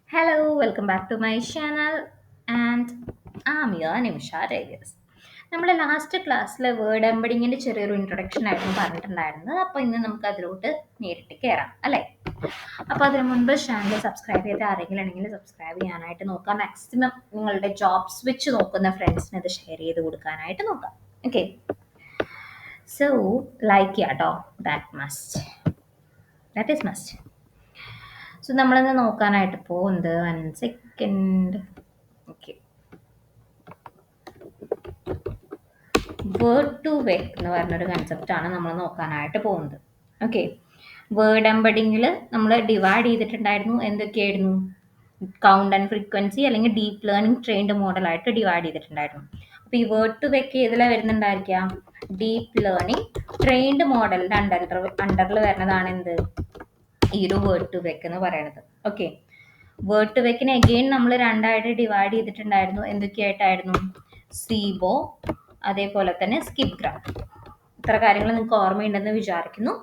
Hello, welcome back to my channel and I'm your Nimisha Davis. നമ്മൾ last ക്ലാസ്സിൽ word എംബഡിങ്ങിൻ്റെ ചെറിയൊരു introduction ആയിരുന്നു പറഞ്ഞിട്ടുണ്ടായിരുന്നത്. അപ്പോൾ ഇന്ന് നമുക്ക് അതിലോട്ട് നേരിട്ട് കയറാം അല്ലേ. അപ്പോൾ അതിന് മുൻപ് ചാനൽ സബ്സ്ക്രൈബ് ചെയ്ത ആരെങ്കിലും ഉണ്ടെങ്കിൽ സബ്സ്ക്രൈബ് ചെയ്യാനായിട്ട് നോക്കാം. മാക്സിമം നിങ്ങളുടെ ജോബ് സ്വിച്ച് നോക്കുന്ന ഫ്രണ്ട്സിന് ഇത് ഷെയർ ചെയ്ത് കൊടുക്കാനായിട്ട് നോക്കാം. ഓക്കെ, സോ ലൈക്ക് ചെയ്യാട്ടോ, ദാറ്റ് ഈസ് മസ്റ്റ്. സോ നമ്മളിന്ന് നോക്കാനായിട്ട് പോകുന്നത് 1 second. Okay, word to vec എന്ന് പറഞ്ഞൊരു കൺസെപ്റ്റാണ് നമ്മൾ നോക്കാനായിട്ട് പോകുന്നത്. ഓക്കെ, വേർഡ് എംബഡിങ്ങിൽ നമ്മൾ ഡിവൈഡ് ചെയ്തിട്ടുണ്ടായിരുന്നു. എന്തൊക്കെയായിരുന്നു? കൗണ്ട് ആൻഡ് ഫ്രീക്വൻസി അല്ലെങ്കിൽ ഡീപ്പ് ലേണിംഗ് ട്രെയിൻഡ് മോഡലായിട്ട് ഡിവൈഡ് ചെയ്തിട്ടുണ്ടായിരുന്നു. അപ്പോൾ ഈ വേർഡ് ടു വെക്ക് ഏതിലാണ് വരുന്നുണ്ടായിരിക്കുക? ഡീപ്പ് ലേണിംഗ് ട്രെയിൻഡ് മോഡലിൻ്റെ അണ്ടറിൽ വരുന്നതാണ് എന്ത്? ഈ ഒരു വേർഡ് ടു വെക്ക് എന്ന് പറയുന്നത്. ഓക്കെ, വേർഡ് ടു വെക്കിനെ അഗെയിൻ നമ്മൾ രണ്ടായിട്ട് ഡിവൈഡ് ചെയ്തിട്ടുണ്ടായിരുന്നു. എന്തൊക്കെയായിട്ടായിരുന്നു? സീബോ, അതേപോലെ തന്നെ സ്കിപ്പ് ഗ്രാം. ഇത്ര കാര്യങ്ങൾ നിങ്ങൾക്ക് ഓർമ്മയുണ്ടെന്ന് വിചാരിക്കുന്നു.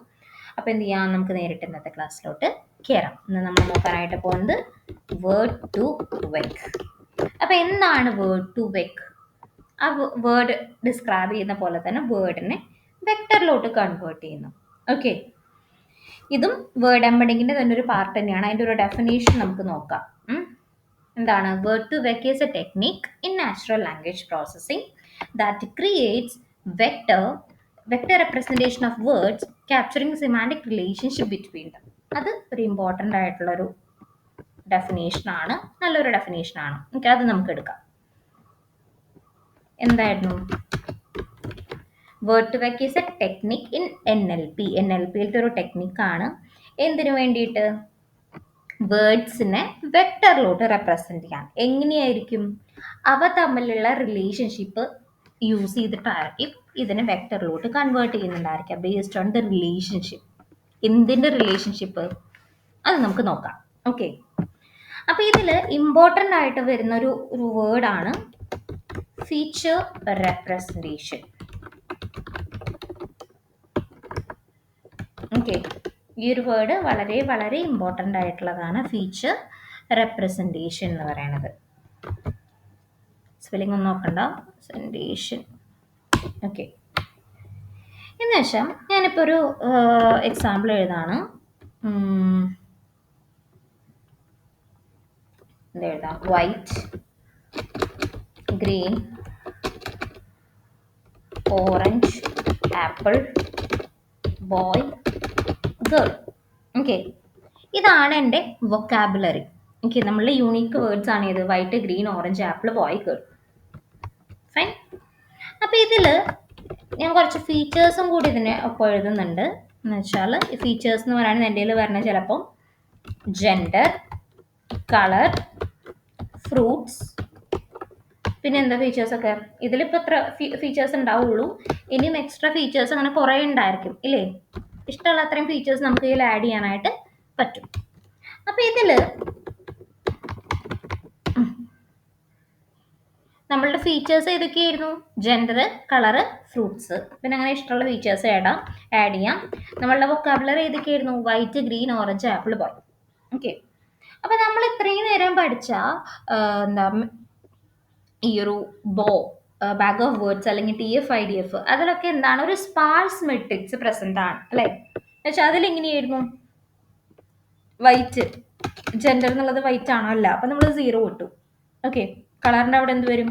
അപ്പോൾ എന്ത് ചെയ്യാം, നമുക്ക് നേരിട്ട് ഇന്നത്തെ ക്ലാസ്സിലോട്ട് കയറാം. ഇന്ന് നമ്മൾ നോക്കാനായിട്ട് പോകുന്നത് വേർഡ് ടു വെക്ക്. അപ്പോൾ എന്താണ് വേർഡ് ടു വെക്ക്? ആ വേർഡ് ഡിസ്ക്രൈബ് ചെയ്യുന്ന പോലെ തന്നെ വേർഡിനെ വെക്ടറിലോട്ട് കൺവേർട്ട് ചെയ്യുന്നു. ഓക്കെ, ഇതും വേർഡ് എംബഡിങ്ങിൻ്റെ തന്നെ ഒരു പാർട്ട് തന്നെയാണ്. അതിൻ്റെ ഒരു ഡെഫിനേഷൻ നമുക്ക് നോക്കാം. എന്താണ്? വേർഡ് ടു വെക്ക് is A technique in natural language processing that creates vector representation of words capturing semantic relationship between them. അത് ഒരു ഇമ്പോർട്ടൻ്റ് ആയിട്ടുള്ളൊരു ഡെഫിനേഷനാണ്, നല്ലൊരു ഡെഫിനേഷനാണ്. ഓക്കെ, അത് നമുക്ക് എടുക്കാം. എന്തായിരുന്നു? വേർഡ് ടു വെക്ക് ഈസ് എ ടെക്നിക് ഇൻ NLPയിലത്തെ ഒരു ടെക്നിക്കാണ്. എന്തിനു വേണ്ടിയിട്ട്? വേർഡ്സിനെ വെക്ടറിലോട്ട് റെപ്രസെൻറ്റ് ചെയ്യാൻ. എങ്ങനെയായിരിക്കും? അവ തമ്മിലുള്ള റിലേഷൻഷിപ്പ് യൂസ് ചെയ്തിട്ടായിരിക്കും ഇതിനെ വെക്ടറിലോട്ട് കൺവേർട്ട് ചെയ്യുന്നുണ്ടായിരിക്കുക, ബേസ്ഡ് ഓൺ ദ റിലേഷൻഷിപ്പ്. എന്തിൻ്റെ റിലേഷൻഷിപ്പ്? അത് നമുക്ക് നോക്കാം. ഓക്കെ, അപ്പോൾ ഇതിൽ ഇമ്പോർട്ടൻ്റ് ആയിട്ട് വരുന്ന ഒരു വേർഡാണ് ഫീച്ചർ റെപ്രസെൻറ്റേഷൻ. ഓക്കെ, ഈ ഒരു വേർഡ് വളരെ വളരെ ഇമ്പോർട്ടൻ്റ് ആയിട്ടുള്ളതാണ്, ഫീച്ചർ റെപ്രസെൻറ്റേഷൻ എന്ന് പറയുന്നത്. സ്പെല്ലിംഗ് ഒന്നും നോക്കണ്ട, റെപ്രസെൻറ്റേഷൻ. ഓക്കെ, എന്ന് വെച്ചാൽ ഞാനിപ്പോൾ ഒരു എക്സാമ്പിൾ എഴുതാണ്. എന്തെഴുതാം? White, green, orange, apple, boy, girl. Okay, ഇതാണ് എൻ്റെ വൊക്കാബുലറി. ഓക്കെ, നമ്മളുടെ യൂണീക്ക് വേർഡ്സ് ആണ് ഇത്: white, green, orange, apple, boy, girl. Fine. അപ്പോൾ ഇതിൽ ഞാൻ കുറച്ച് ഫീച്ചേഴ്സും കൂടി ഇതിനെ ഒപ്പം എഴുതുന്നുണ്ട്. എന്ന് വെച്ചാൽ ഈ ഫീച്ചേഴ്സ് എന്ന് പറയുന്നത് എൻ്റെ കയ്യിൽ വരുന്നത് ചിലപ്പം ജെൻഡർ, കളർ, ഫ്രൂട്ട്സ്, പിന്നെ എന്താ ഫീച്ചേഴ്സൊക്കെ? ഇതിലിപ്പോൾ ഇത്ര ഫീച്ചേഴ്സ് ഉണ്ടാവുള്ളൂ. ഇനിയും എക്സ്ട്രാ ഫീച്ചേഴ്സ് അങ്ങനെ കുറേ ഉണ്ടായിരിക്കും ഇല്ലേ? ഇഷ്ടമുള്ള അത്രയും ഫീച്ചേഴ്സ് നമുക്ക് ഇതിൽ ആഡ് ചെയ്യാനായിട്ട് പറ്റും. അപ്പോൾ ഇതിൽ നമ്മളുടെ ഫീച്ചേഴ്സ് ഏതൊക്കെയായിരുന്നു? ജെൻഡർ, കളറ്, ഫ്രൂട്ട്സ്, പിന്നെ അങ്ങനെ ഇഷ്ടമുള്ള ഫീച്ചേഴ്സ് ആഡ് ചെയ്യാം. നമ്മളുടെ വൊക്കാബുലറി ഏതൊക്കെയായിരുന്നു? White, green, orange, apple, boy. Okay, അപ്പോൾ നമ്മൾ ഇത്രയും നേരം പഠിച്ച എന്താ ഈ ഒരു ബാഗ് ഓഫ് വേർഡ്സ് അല്ലെങ്കിൽ TF-IDF, അതിലൊക്കെ എന്താണ്? ഒരു സ്പാർസ് മെട്രിക്സ് പ്രസന്റ് ആണ് അല്ലേ? എന്നുവെച്ചാൽ അതിലെങ്ങനെയായിരുന്നു? വൈറ്റ്, ജെൻഡർ എന്നുള്ളത് വൈറ്റ് ആണോ? അല്ല. അപ്പം നമ്മൾ 0 ഇട്ടു. ഓക്കെ, കളറിൻ്റെ അവിടെ എന്ത് വരും?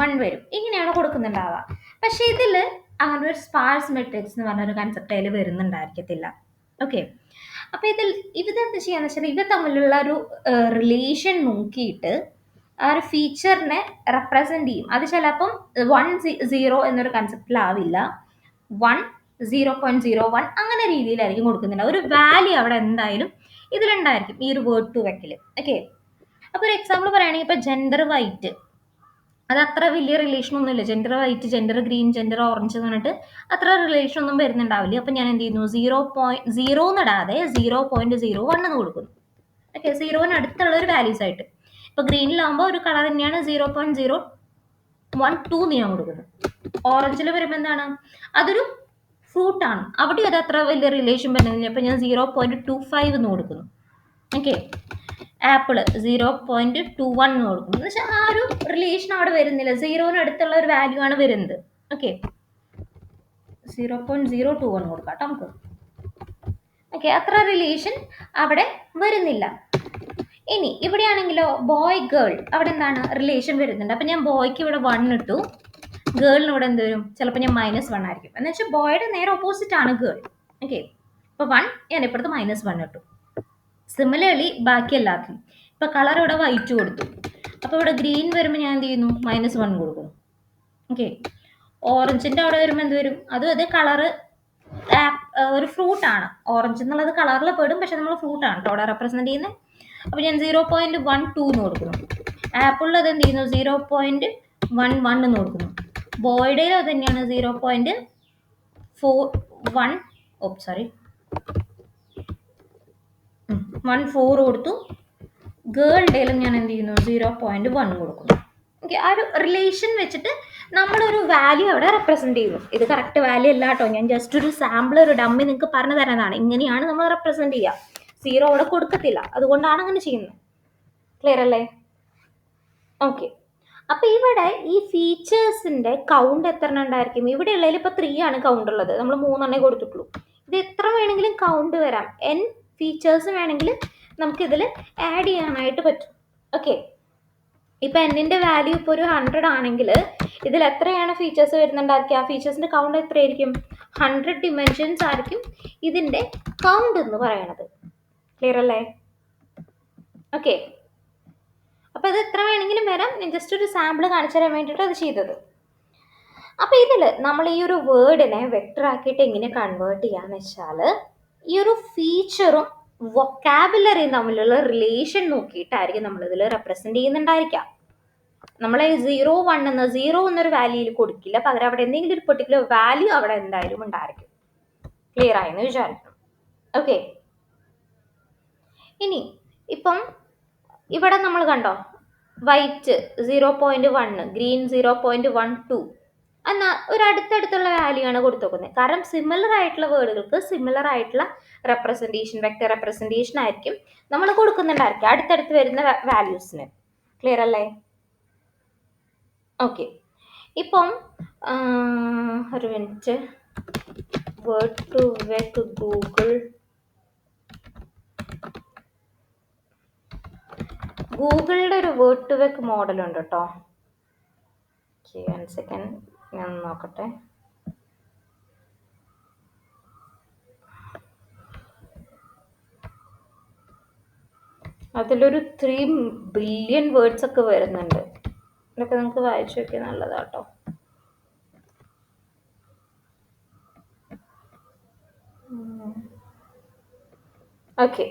1 വരും. ഇങ്ങനെയാണ് കൊടുക്കുന്നുണ്ടാവുക. പക്ഷെ ഇതിൽ അങ്ങനെ ഒരു സ്പാർസ് മെട്രിക്സ് എന്ന് പറഞ്ഞൊരു കൺസെപ്റ്റ് അതിൽ വരുന്നുണ്ടായിരിക്കത്തില്ല. ഓക്കെ, അപ്പോൾ ഇതെന്ത് ചെയ്യാന്ന് വെച്ചാൽ ഇവ തമ്മിലുള്ള ഒരു റിലേഷൻ നോക്കിയിട്ട് ആ ഒരു ഫീച്ചറിനെ റെപ്രസെൻറ്റ് ചെയ്യും. അത് ചിലപ്പം 1 0 എന്നൊരു കൺസെപ്റ്റിലാവില്ല, 1 0.01 അങ്ങനെ രീതിയിലായിരിക്കും കൊടുക്കുന്നുണ്ട്. ഒരു വാല്യൂ അവിടെ എന്തായാലും ഇതിലുണ്ടായിരിക്കും ഈ ഒരു വേർഡ് ടു വെക്കിൽ. ഓക്കെ, അപ്പോൾ ഒരു എക്സാമ്പിൾ പറയുകയാണെങ്കിൽ ഇപ്പോൾ ജെൻഡർ വൈറ്റ്, അത് അത്ര വലിയ റിലേഷൻ ഒന്നുമില്ല. Gender white, gender green, gender orange എന്ന് പറഞ്ഞിട്ട് അത്ര റിലേഷൻ ഒന്നും വരുന്നുണ്ടാവില്ല. അപ്പം ഞാൻ എന്ത് ചെയ്യുന്നു? 0.0 എന്നിടാതെ 0.01 എന്ന് കൊടുക്കുന്നു. ഓക്കെ, 0-ന് അടുത്തുള്ള ഒരു വാല്യൂസ് ആയിട്ട്. ഇപ്പോൾ ഗ്രീനിലാകുമ്പോൾ ഒരു കളർ തന്നെയാണ് 0.012 എന്ന് ഞാൻ കൊടുക്കുന്നു. ഓറഞ്ചിൽ വരുമ്പോൾ എന്താണ്? അതൊരു ഫ്രൂട്ടാണ്, അവിടെ അത് അത്ര വലിയ റിലേഷൻ വരുന്നില്ല. അപ്പോൾ ഞാൻ 0.25 എന്ന് കൊടുക്കുന്നു. ഓക്കെ, ആപ്പിൾ 0.21 എന്ന് കൊടുക്കും. എന്ന് വെച്ചാൽ ആ ഒരു റിലേഷൻ അവിടെ വരുന്നില്ല, സീറോന് അടുത്തുള്ള ഒരു വാല്യൂ ആണ് വരുന്നത്. ഓക്കെ, 0.021 കൊടുക്കാം കേട്ടോ നമുക്ക്. ഓക്കെ, അത്ര റിലേഷൻ അവിടെ വരുന്നില്ല. ഇനി ഇവിടെയാണെങ്കിലോ ബോയ് ഗേൾ, അവിടെ എന്താണ് റിലേഷൻ വരുന്നുണ്ട്. അപ്പം ഞാൻ ബോയ്ക്ക് ഇവിടെ 1 ഇട്ടു, ഗേളിന് ഇവിടെ എന്ത് വരും, ചിലപ്പോൾ ഞാൻ -1 ആയിരിക്കും. എന്ന് വെച്ചാൽ ബോയുടെ നേരെ ഓപ്പോസിറ്റ് ആണ് ഗേൾ. ഓക്കെ, അപ്പോൾ 1 ഞാൻ ഇപ്പുറത്ത് -1 ഇട്ടു. സിമിലർലി ബാക്കി എല്ലാത്തിനും ഇപ്പം കളർ ഇവിടെ വൈറ്റ് കൊടുത്തു, അപ്പോൾ ഇവിടെ ഗ്രീൻ വരുമ്പോൾ ഞാൻ എന്ത് ചെയ്യുന്നു, -1 കൊടുക്കുന്നു. ഓക്കെ, ഓറഞ്ചിൻ്റെ അവിടെ വരുമ്പോൾ എന്ത് വരും, അതും അതേ കളറ് ഒരു ഫ്രൂട്ടാണ്. ഓറഞ്ച് എന്നുള്ളത് കളറിൽ പെടും, പക്ഷെ നമ്മൾ ഫ്രൂട്ടാണ് കേട്ടോ അവിടെ റെപ്രസെൻറ്റ് ചെയ്യുന്നത്. അപ്പോൾ ഞാൻ 0.12 എന്ന് കൊടുക്കുന്നു. ആപ്പിളിൽ അത് എന്ത് ചെയ്യുന്നു, 0.11 എന്ന് കൊടുക്കുന്നു. ബോയ്ഡേലും അത് തന്നെയാണ് 0.14 കൊടുത്തു. ഗേളുടേലും ഞാൻ എന്ത് ചെയ്യുന്നു, 0.1 കൊടുക്കുന്നു. ഓക്കെ, ആ ഒരു റിലേഷൻ വെച്ചിട്ട് നമ്മളൊരു വാല്യൂ അവിടെ റെപ്രസെൻറ്റ് ചെയ്യുന്നു. ഇത് കറക്റ്റ് വാല്യൂ അല്ല കേട്ടോ, ഞാൻ ജസ്റ്റ് ഒരു സാമ്പിൾ, ഒരു ഡമ്മി നിങ്ങൾക്ക് പറഞ്ഞു തരുന്നതാണ്. ഇങ്ങനെയാണ് നമ്മൾ റെപ്രസെൻറ്റ് ചെയ്യുക. സീറോ അവിടെ കൊടുക്കത്തില്ല, അതുകൊണ്ടാണ് അങ്ങനെ ചെയ്യുന്നത്. ക്ലിയർ അല്ലേ? ഓക്കെ, അപ്പോൾ ഇവിടെ ഈ ഫീച്ചേഴ്സിൻ്റെ കൗണ്ട് എത്ര ഉണ്ടായിരിക്കും? ഇവിടെ ഉള്ളതിൽ ഇപ്പോൾ 3 ആണ് കൗണ്ട് ഉള്ളത്, നമ്മൾ 3 കൊടുത്തിട്ടുള്ളൂ. ഇത് എത്ര വേണമെങ്കിലും കൗണ്ട് വരാം, n ഫീച്ചേഴ്സ് വേണമെങ്കിൽ നമുക്കിതിൽ ആഡ് ചെയ്യാനായിട്ട് പറ്റും. ഓക്കെ, ഇപ്പം എന്നിൻ്റെ വാല്യൂ ഇപ്പോൾ ഒരു 100 ആണെങ്കിൽ ഇതിൽ എത്രയാണ് ഫീച്ചേഴ്സ് വരുന്നുണ്ടായിരിക്കും? ആ ഫീച്ചേഴ്സിൻ്റെ കൗണ്ട് എത്രയായിരിക്കും? 100 ഡിമെൻഷൻസ് ആയിരിക്കും ഇതിൻ്റെ കൗണ്ട് എന്ന് പറയണത്. ക്ലിയർ അല്ലേ? ഓക്കെ, അപ്പോൾ ഇത് എത്ര വേണമെങ്കിലും വരാം. ഞാൻ ജസ്റ്റ് ഒരു സാമ്പിൾ കാണിച്ചു തരാൻ വേണ്ടിയിട്ട് അത് ചെയ്തത്. അപ്പോൾ ഇതിൽ നമ്മൾ ഈ ഒരു വേർഡിനെ വെക്ടർ ആക്കിയിട്ട് എങ്ങനെ കൺവേർട്ട് ചെയ്യാന്ന് വെച്ചാൽ, ഈ ഒരു ഫീച്ചറും വൊക്കാബുലറിയും തമ്മിലുള്ള റിലേഷൻ നോക്കിയിട്ടായിരിക്കും നമ്മളിതിൽ റെപ്രസെൻറ്റ് ചെയ്യുന്നുണ്ടായിരിക്കാം. നമ്മൾ 0 എന്നൊരു വാല്യൂയിൽ കൊടുക്കില്ല, പകരം അവിടെ എന്തെങ്കിലും ഒരു പെർട്ടിക്കുലർ വാല്യൂ അവിടെ എന്തായാലും ഉണ്ടായിരിക്കും. ക്ലിയർ ആയെന്ന് വിചാരിക്കണം. ഓക്കെ, ഇനി ഇപ്പം ഇവിടെ നമ്മൾ കണ്ടോ, വൈറ്റ് 0.1, ഗ്രീൻ 0.12 എന്നാൽ ഒരു അടുത്തടുത്തുള്ള വാല്യൂ ആണ് കൊടുത്തേക്കുന്നത്. കാരണം സിമിലർ ആയിട്ടുള്ള വേർഡുകൾക്ക് സിമിലർ ആയിട്ടുള്ള റെപ്രസെൻറ്റേഷൻ, വെക്ടർ റെപ്രസെൻറ്റേഷൻ ആയിരിക്കും നമ്മൾ കൊടുക്കുന്നുണ്ടായിരിക്കും അടുത്തടുത്ത് വരുന്ന വാല്യൂസിന്. ക്ലിയർ അല്ലേ? ഓക്കെ, ഇപ്പം ഒരു മിനിറ്റ്, വേർഡ് ടു വെക് ഗൂഗിളിൻ്റെ ഒരു വേർഡ് ടു വെക് മോഡൽ ഉണ്ട് കേട്ടോ. ഓക്കെ, 1 സെക്കൻഡ് ഞാൻ നോക്കട്ടെ. അതിലൊരു 3 ബില്യൺ വേർഡ്സ് ഒക്കെ വരുന്നുണ്ട്. ഇതൊക്കെ നമുക്ക് വായിച്ചു നോക്കിയാൽ നല്ലതാട്ടോ. ഓക്കെ,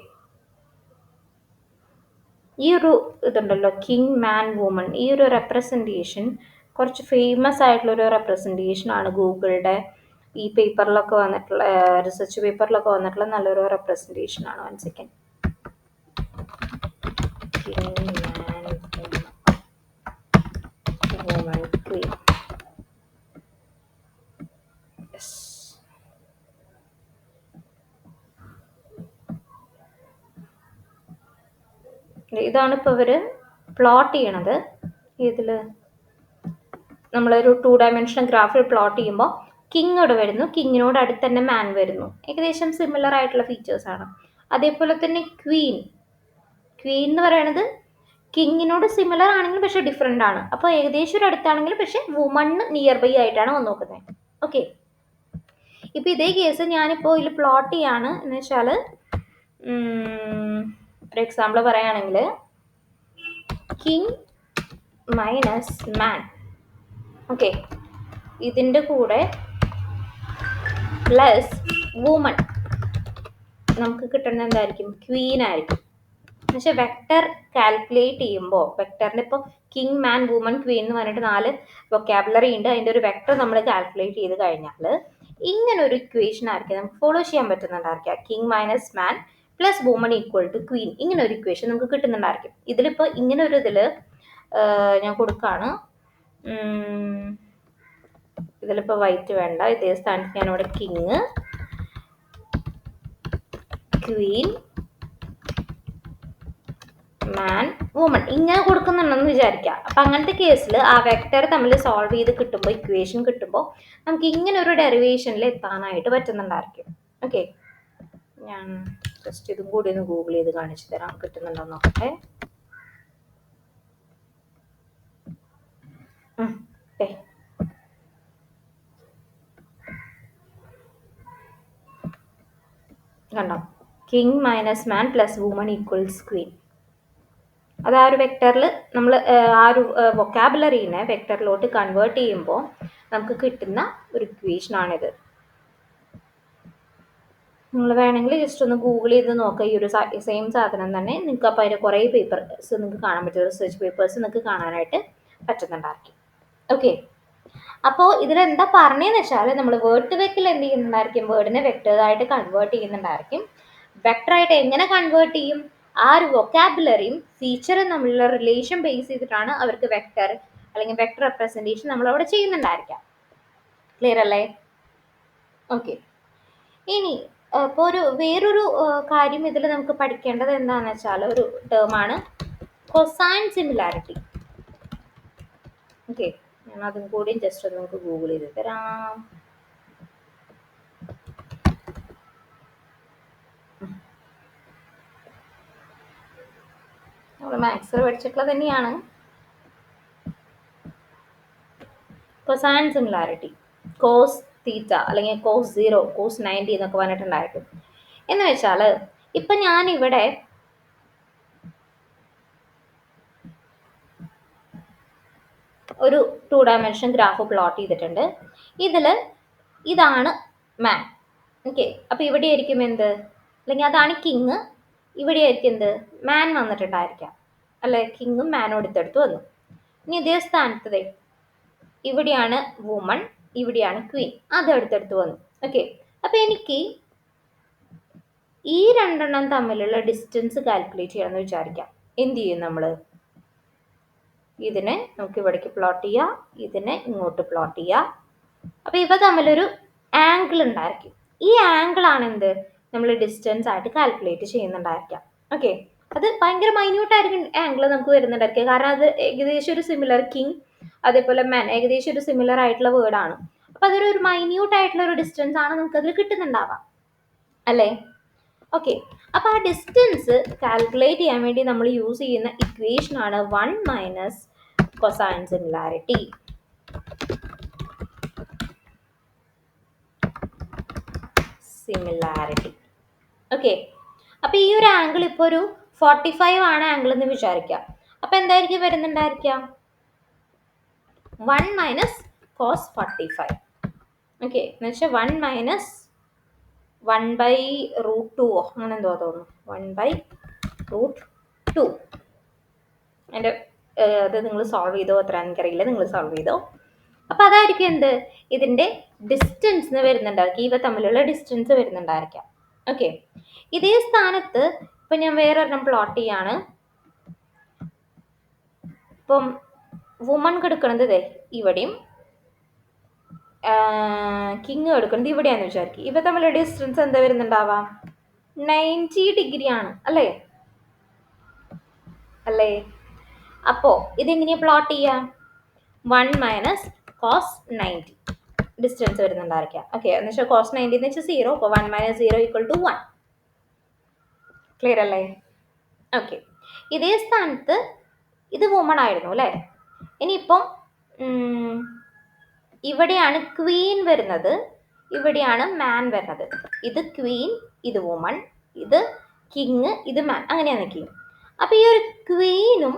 ഈ ഒരു ഇതുണ്ടല്ലോ, കിങ് മാൻ വുമൺ, ഈ ഒരു റെപ്രസെൻറ്റേഷൻ കുറച്ച് ഫേമസ് ആയിട്ടുള്ളൊരു റെപ്രസെൻറ്റേഷൻ ആണ്. ഗൂഗിളുടെ ഈ പേപ്പറിലൊക്കെ വന്നിട്ടുള്ള, റിസർച്ച് പേപ്പറിലൊക്കെ വന്നിട്ടുള്ള നല്ലൊരു റെപ്രസെൻറ്റേഷൻ ആണ്. 1 സെക്കൻഡ്, കിങ് മാൻ വുമൺ ക്വീൻ. ഇതാണ് ഇപ്പോൾ ഇവർ പ്ലോട്ട് ചെയ്യണത്. ഇതിൽ നമ്മളൊരു 2 ഡയമെൻഷണൽ ഗ്രാഫിൽ പ്ലോട്ട് ചെയ്യുമ്പോൾ കിങ് ഇവിടെ വരുന്നു, കിങ്ങിനോട് അടുത്ത് തന്നെ മാൻ വരുന്നു. ഏകദേശം സിമിലർ ആയിട്ടുള്ള ഫീച്ചേഴ്സാണ്. അതേപോലെ തന്നെ ക്വീൻ എന്ന് പറയുന്നത് കിങ്ങിനോട് സിമിലർ ആണെങ്കിൽ പക്ഷെ ഡിഫറെൻ്റ് ആണ്. അപ്പോൾ ഏകദേശം ഒരു അടുത്താണെങ്കിൽ പക്ഷെ വുമണ് നിയർ ബൈ ആയിട്ടാണ് വന്ന് നോക്കുന്നത്. ഓക്കെ, ഇപ്പോൾ ഇതേ കേസ് ഞാനിപ്പോൾ ഇതിൽ പ്ലോട്ട് ചെയ്യാണ് എന്ന് വെച്ചാൽ, ഒരു എക്സാമ്പിൾ പറയുകയാണെങ്കിൽ കിങ് മൈനസ് മാൻ. ഓക്കെ, ഇതിൻ്റെ കൂടെ പ്ലസ് വുമൺ, നമുക്ക് കിട്ടുന്നത് എന്തായിരിക്കും? ക്വീൻ ആയിരിക്കും. പക്ഷെ വെക്ടർ കാൽക്കുലേറ്റ് ചെയ്യുമ്പോൾ വെക്ടറിന് ഇപ്പോൾ കിങ് മാൻ വുമൺ ക്വീൻ എന്ന് പറഞ്ഞിട്ട് 4 വൊക്കാബുലറി ഉണ്ട്. അതിൻ്റെ ഒരു വെക്ടർ നമ്മൾ കാൽക്കുലേറ്റ് ചെയ്ത് കഴിഞ്ഞാൽ ഇങ്ങനെ ഒരു ഇക്വേഷൻ ആയിരിക്കും നമുക്ക് ഫോളോ ചെയ്യാൻ പറ്റുന്നുണ്ടായിരിക്കാം. King minus man plus woman equal to queen, ഇങ്ങനെ ഒരു ഇക്വേഷൻ നമുക്ക് കിട്ടുന്നുണ്ടായിരിക്കും. ഇതിലിപ്പോൾ ഇങ്ങനെ ഒരു ഇതിൽ ഞാൻ കൊടുക്കുകയാണ്. ഇതിലിപ്പോൾ വൈറ്റ് വേണ്ട, ഇതേ സ്ഥാനത്ത് ഞാനിവിടെ കിങ്, ക്വീൻ, മാൻ വുമൺ ഇങ്ങനെ കൊടുക്കുന്നുണ്ടെന്ന് വിചാരിക്കാം. അപ്പം അങ്ങനത്തെ കേസിൽ ആ വെക്ടർ തമ്മിൽ സോൾവ് ചെയ്ത് കിട്ടുമ്പോൾ, ഇക്വേഷൻ കിട്ടുമ്പോൾ നമുക്ക് ഇങ്ങനെ ഒരു ഡെറിവേഷനിൽ എത്താനായിട്ട് പറ്റുന്നുണ്ടായിരിക്കും. ഓക്കെ, ഞാൻ ജസ്റ്റ് ഇതും കൂടി ഒന്ന് ഗൂഗിൾ ചെയ്ത് കാണിച്ചു തരാം, കിട്ടുന്നുണ്ടോ നോക്കട്ടെ. കണ്ടോ, king minus man plus woman equals Queen. അത് ആ ഒരു വെക്ടറിൽ നമ്മൾ ആ ഒരു വൊക്കാബുലറീനെ വെക്ടറിലോട്ട് കൺവേർട്ട് ചെയ്യുമ്പോൾ നമുക്ക് കിട്ടുന്ന ഒരു ഇക്വേഷനാണിത്. നിങ്ങൾ വേണമെങ്കിൽ ജസ്റ്റ് ഒന്ന് ഗൂഗിൾ ചെയ്ത് നോക്കുക. ഈ ഒരു സെയിം സാധനം തന്നെ നിങ്ങൾക്ക് അപ്പോൾ അതിൻ്റെ കുറേ പേപ്പേഴ്സ് നിങ്ങൾക്ക് കാണാൻ പറ്റും, റിസർച്ച് പേപ്പേഴ്സ് നിങ്ങൾക്ക് കാണാനായിട്ട് പറ്റുന്നുണ്ടായിരിക്കും. ഓക്കെ, അപ്പോൾ ഇതിലെന്താ പറഞ്ഞതെന്ന് വെച്ചാൽ നമ്മൾ വേർഡ് വെക്കിൽ എന്ത് ചെയ്യുന്നുണ്ടായിരിക്കും, വേർഡിനെ വെക്ടേഴ്സായിട്ട് കൺവേർട്ട് ചെയ്യുന്നുണ്ടായിരിക്കും. വെക്ടറായിട്ട് എങ്ങനെ കൺവേർട്ട് ചെയ്യും? ആ ഒരു വൊക്കാബുലറിയും ഫീച്ചറും തമ്മിലുള്ള റിലേഷൻ ബേസ് ചെയ്തിട്ടാണ് അവർക്ക് വെക്ടർ അല്ലെങ്കിൽ വെക്ടർ റെപ്രസെൻറ്റേഷൻ നമ്മൾ അവിടെ ചെയ്യുന്നുണ്ടായിരിക്കാം. ക്ലിയർ അല്ലേ? ഓക്കെ, ഇനി ഇപ്പോൾ വേറൊരു കാര്യം ഇതിൽ നമുക്ക് പഠിക്കേണ്ടത് എന്താണെന്ന് വെച്ചാൽ ഒരു ടേമാണ് കൊസൈൻ സിമിലാരിറ്റി. ഓക്കെ, ഞാൻ അതും കൂടി ജസ്റ്റ് ഒന്ന് നമുക്ക് ഗൂഗിൾ ചെയ്ത് തരാം. നമ്മൾ മാത്സിൽ പഠിച്ചിട്ടുള്ളത് തന്നെയാണ് കൊസൈൻ സിമിലാരിറ്റി. കോസ് തീറ്റ അല്ലെങ്കിൽ കോസ് 0, കോസ് 90 എന്നൊക്കെ പറഞ്ഞിട്ടുണ്ടായിരിക്കും. എന്ന് വെച്ചാൽ ഇപ്പം ഞാനിവിടെ ഒരു 2 ഡയമെൻഷൻ ഗ്രാഫ് പ്ലോട്ട് ചെയ്തിട്ടുണ്ട്. ഇതാണ് മാൻ. ഓക്കെ, അപ്പോൾ ഇവിടെ ആയിരിക്കും എന്ത്, അല്ലെങ്കിൽ അതാണ് കിങ്, ഇവിടെ ആയിരിക്കും എന്ത്, മാൻ വന്നിട്ടുണ്ടായിരിക്കാം അല്ലെ. കിങ്ങും മാനും എടുത്തെടുത്ത് വന്നു. ഇനി ഇതേ സ്ഥാനത്ത് ഇവിടെയാണ് വുമൺ, ഇവിടെയാണ് ക്വീൻ, അത് എടുത്തെടുത്ത് വന്നു. ഓക്കെ, അപ്പോൾ എനിക്ക് ഈ രണ്ടെണ്ണം തമ്മിലുള്ള ഡിസ്റ്റൻസ് കാൽക്കുലേറ്റ് ചെയ്യണമെന്ന് വിചാരിക്കാം. എന്ത് ചെയ്യും നമ്മൾ? ഇതിനെ നമുക്ക് ഇവിടേക്ക് പ്ലോട്ട് ചെയ്യാം, ഇതിനെ ഇങ്ങോട്ട് പ്ലോട്ട് ചെയ്യാം. അപ്പോൾ ഇവ തമ്മിലൊരു ആംഗിൾ ഉണ്ടായിരിക്കും. ഈ ആംഗിളാണ് എന്ത്, നമ്മൾ ഡിസ്റ്റൻസ് ആയിട്ട് കാൽക്കുലേറ്റ് ചെയ്യുന്നുണ്ടായിരിക്കാം. ഓക്കെ, അത് ഭയങ്കര മൈന്യൂട്ടായിരിക്കും ആംഗിൾ നമുക്ക് വരുന്നുണ്ടായിരിക്കുക. കാരണം അത് ഏകദേശം ഒരു സിമിലർ, കിങ് അതേപോലെ മാൻ ഏകദേശം ഒരു സിമിലർ ആയിട്ടുള്ള വേർഡാണ്. അപ്പോൾ അതൊരു മൈന്യൂട്ട് ആയിട്ടുള്ള ഒരു ഡിസ്റ്റൻസ് ആണ് നമുക്കതിൽ കിട്ടുന്നുണ്ടാവാം അല്ലേ. ഓക്കെ, അപ്പോൾ ആ ഡിസ്റ്റൻസ് കാൽക്കുലേറ്റ് ചെയ്യാൻ വേണ്ടി നമ്മൾ യൂസ് ചെയ്യുന്ന ഇക്വേഷനാണ് 1 മൈനസ് കൊസൈൻ സിമിലാരിറ്റി. ഓക്കെ, അപ്പോൾ ഈ ഒരു ആംഗിൾ ഇപ്പോൾ ഒരു 45 ആണ് ആംഗിൾ എന്ന് വിചാരിക്കാം. അപ്പോൾ എന്തായിരിക്കും വരുന്നുണ്ടായിരിക്കാം? 1 മൈനസ് കോസ് 45. ഓക്കെ, എന്ന് വെച്ചാൽ 1 മൈനസ് 1/√2 അങ്ങനെ എന്തോ തോന്നുന്നു, 1/√2. എൻ്റെ അത് നിങ്ങൾ സോൾവ് ചെയ്തോ അത്ര എനിക്കറിയില്ല, നിങ്ങൾ സോൾവ് ചെയ്തോ. അപ്പോൾ അതായിരിക്കും എന്ത്, ഇതിൻ്റെ ഡിസ്റ്റൻസ് വരുന്നുണ്ടായിരിക്കും, ഇവ തമ്മിലുള്ള ഡിസ്റ്റൻസ് വരുന്നുണ്ടായിരിക്കാം. ഓക്കെ, ഇതേ സ്ഥാനത്ത് ഇപ്പം ഞാൻ വേറൊരെണ്ണം പ്ലോട്ട് ചെയ്യാണ്. ഇപ്പം വുമൺ കിടക്കുന്നത് ഇവിടെയും കിങ് എടുക്കുന്നത് ഇവിടെയാണെന്ന് വിചാരിക്കും. ഇവ തമ്മിലുള്ള ഡിസ്റ്റൻസ് എന്താ വരുന്നുണ്ടാവാം? 90 ഡിഗ്രി ആണ് അല്ലേ. അപ്പോൾ ഇതെങ്ങനെയാണ് പ്ലോട്ട് ചെയ്യാം? 1 മൈനസ് കോസ് 90 ഡിസ്റ്റൻസ് വരുന്നുണ്ടായിരിക്കാം. ഓക്കെ, എന്ന് വെച്ചാൽ കോസ് 90 എന്ന് വെച്ചാൽ 0. അപ്പോൾ 1 മൈനസ് 0 ഈക്വൽ ടു 1. ക്ലിയർ അല്ലേ? ഓക്കെ, ഇതേ സ്ഥാനത്ത് ഇത് വുമൺ ആയിരുന്നു അല്ലേ. ഇനിയിപ്പം ഇവിടെയാണ് ക്വീൻ വരുന്നത്, ഇവിടെയാണ് മാൻ വരുന്നത്. ഇത് ക്വീൻ, ഇത് വുമൺ, ഇത് കിങ്, ഇത് മാൻ, അങ്ങനെയാണ് നിൽക്കുക. അപ്പോൾ ഈ ഒരു ക്വീനും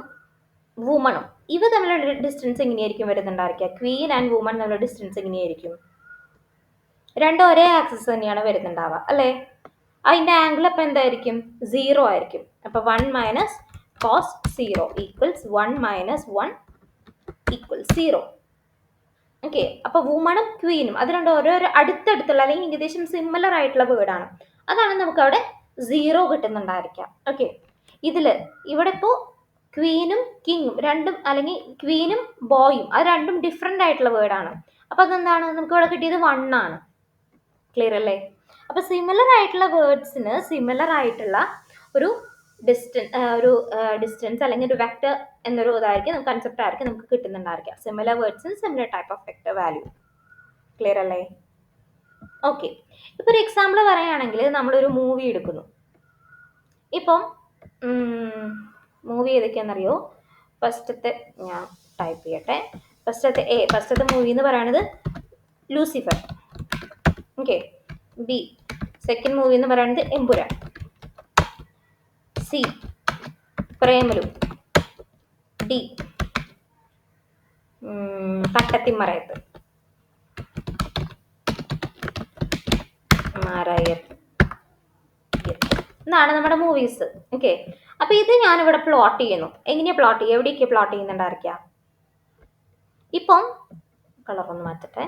വുമണും ഇവ തമ്മിലുള്ള ഡിസ്റ്റൻസ് എങ്ങനെയായിരിക്കും വരുന്നുണ്ടായിരിക്കുക? ക്വീൻ ആൻഡ് വുമൺ തമ്മിലുള്ള ഡിസ്റ്റൻസ് എങ്ങനെയായിരിക്കും? രണ്ടും ഒരേ ആക്സിസ് തന്നെയാണ് വരുന്നുണ്ടാവുക അല്ലേ. അതിൻ്റെ ആംഗിൾ അപ്പോൾ എന്തായിരിക്കും? 0 ആയിരിക്കും. അപ്പോൾ 1 minus cos 0 equals 1 minus 1 equals 0. Okay, അപ്പോൾ വുമണും ക്വീനും അത് രണ്ടും ഓരോരോ അടുത്തടുത്തുള്ള അല്ലെങ്കിൽ ഏകദേശം സിമിലർ ആയിട്ടുള്ള വേർഡാണ്. അതാണ് നമുക്ക് അവിടെ 0 കിട്ടുന്നുണ്ടായിരിക്കാം. ഓക്കെ, ഇവിടെ ഇപ്പോൾ ക്വീനും കിങ്ങും രണ്ടും, അല്ലെങ്കിൽ ക്വീനും ബോയും, അത് രണ്ടും ഡിഫറെൻ്റ് ആയിട്ടുള്ള വേർഡാണ്. അപ്പോൾ അതെന്താണ്, നമുക്ക് ഇവിടെ കിട്ടിയത് 1 ആണ്. ക്ലിയർ അല്ലേ? അപ്പോൾ സിമിലർ ആയിട്ടുള്ള വേർഡ്സിന് സിമിലർ ആയിട്ടുള്ള ഒരു ഒരു ഡിസ്റ്റൻസ് അല്ലെങ്കിൽ ഒരു വെക്റ്റർ എന്നൊരു ഇതായിരിക്കും കൺസെപ്റ്റ് ആയിരിക്കും നമുക്ക് കിട്ടുന്നുണ്ടായിരിക്കാം. സിമിലർ വേർഡ്സിന് similar type of vector value. Clear അല്ലേ? ഓക്കെ. ഇപ്പോൾ ഒരു എക്സാമ്പിൾ പറയുകയാണെങ്കിൽ നമ്മളൊരു മൂവി എടുക്കുന്നു. ഇപ്പം മൂവി ഏതൊക്കെയാണെന്നറിയോ? ഫസ്റ്റത്തെ ഞാൻ ടൈപ്പ് ചെയ്യട്ടെ. ഫസ്റ്റത്തെ മൂവി എന്ന് പറയുന്നത് Lucifer. Okay. B second movie എന്ന് പറയുന്നത് എമ്പുരാൻ. സി പ്രേമലു. ഡി തട്ടത്തിമറയത്ത്. ഇതാണ് നമ്മുടെ മൂവീസ്. ഓക്കെ. അപ്പൊ ഇത് ഞാനിവിടെ പ്ലോട്ട് ചെയ്യുന്നു. എങ്ങനെയാ പ്ലോട്ട് ചെയ്യുക? എവിടെയൊക്കെ പ്ലോട്ട് ചെയ്യുന്നുണ്ടായിരിക്കാം? ഇപ്പം കളർ ഒന്ന് മാറ്റട്ടെ.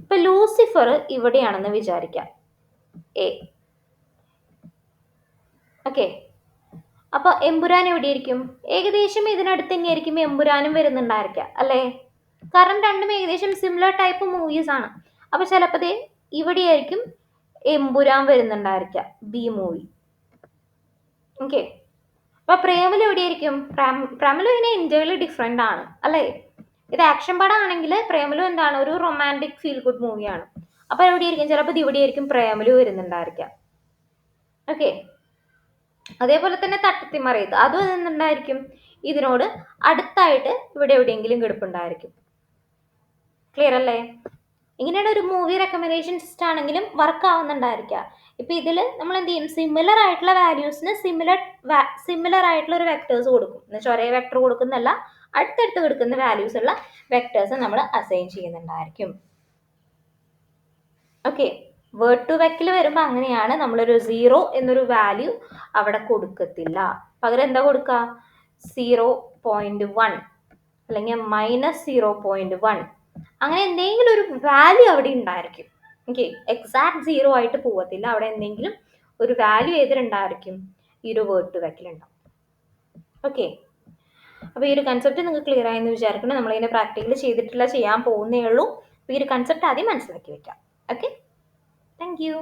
ഇപ്പൊ ലൂസിഫർ ഇവിടെയാണെന്ന് വിചാരിക്കാം, എ. ഓക്കെ. അപ്പൊ എമ്പുരാൻ എവിടെയായിരിക്കും? ഏകദേശം ഇതിനടുത്ത് തന്നെയായിരിക്കും എമ്പുരാനും വരുന്നുണ്ടായിരിക്കാം അല്ലേ? കാരണം രണ്ടും ഏകദേശം സിമിലർ ടൈപ്പ് മൂവീസ് ആണ്. അപ്പൊ ചിലപ്പോ ഇവിടെയായിരിക്കും എമ്പുരാൻ വരുന്നുണ്ടായിരിക്കാം, ബി മൂവി. ഓക്കെ. അപ്പൊ പ്രേമലു എവിടെയായിരിക്കും? പ്രേമലു ഇതിനെ എൻറ്റയർലി ഡിഫറെന്റ് ആണ് അല്ലേ? ഇത് ആക്ഷൻ പടമാണെങ്കിൽ പ്രേമലു എന്താണ്? ഒരു റൊമാൻറ്റിക് ഫീൽ ഗുഡ് മൂവിയാണ്. അപ്പൊ എവിടെയായിരിക്കും? ചിലപ്പോൾ ഇത് ഇവിടെയായിരിക്കും പ്രേമലു വരുന്നുണ്ടായിരിക്കാം. ഓക്കെ. അതേപോലെ തന്നെ തട്ടത്തിമറയത്ത് അതും എന്തുണ്ടായിരിക്കും? ഇതിനോട് അടുത്തായിട്ട് ഇവിടെ എവിടെയെങ്കിലും കിടപ്പുണ്ടായിരിക്കും. ക്ലിയർ അല്ലേ? ഇങ്ങനെയാണ് ഒരു മൂവി റെക്കമെൻഡേഷൻ സിസ്റ്റം ആണെങ്കിലും വർക്ക് ആവുന്നുണ്ടായിരിക്കുക. ഇപ്പൊ ഇതിൽ നമ്മൾ എന്ത് ചെയ്യും? സിമിലർ ആയിട്ടുള്ള വാല്യൂസിന് സിമിലർ ആയിട്ടുള്ള ഒരു വെക്ടേഴ്സ് കൊടുക്കും. എന്നുവെച്ചാൽ ഒരേ വെക്ടർ കൊടുക്കുന്നല്ല, അടുത്തടുത്ത് കൊടുക്കുന്ന വാല്യൂസ് ഉള്ള വെക്ടേഴ്സ് നമ്മൾ അസൈൻ ചെയ്യുന്നുണ്ടായിരിക്കും. ഓക്കെ. വേർഡ് ടു വെക്കിൽ വരുമ്പോൾ അങ്ങനെയാണ്. നമ്മളൊരു 0 എന്നൊരു വാല്യൂ അവിടെ കൊടുക്കത്തില്ല. പകരം എന്താ കൊടുക്കുക? 0.1 അല്ലെങ്കിൽ -0.1 അങ്ങനെ എന്തെങ്കിലും ഒരു വാല്യൂ അവിടെ ഉണ്ടായിരിക്കും. ഓക്കെ. എക്സാക്ട് 0 ആയിട്ട് പോകത്തില്ല. അവിടെ എന്തെങ്കിലും ഒരു വാല്യൂ ഏതിലുണ്ടായിരിക്കും? ഈ ഒരു വേർഡ് ടു വെക്കിലുണ്ടാവും. ഓക്കെ. അപ്പോൾ ഈ ഒരു കൺസെപ്റ്റ് നിങ്ങൾക്ക് ക്ലിയർ ആയെന്ന് വിചാരിക്കണം. നമ്മളിതിനെ പ്രാക്ടിക്കലി ചെയ്തിട്ടില്ല, ചെയ്യാൻ പോകുന്നേ ഉള്ളൂ. അപ്പോൾ ഈ ഒരു കൺസെപ്റ്റ് ആദ്യം മനസ്സിലാക്കി വെക്കാം. ഓക്കെ. Thank you.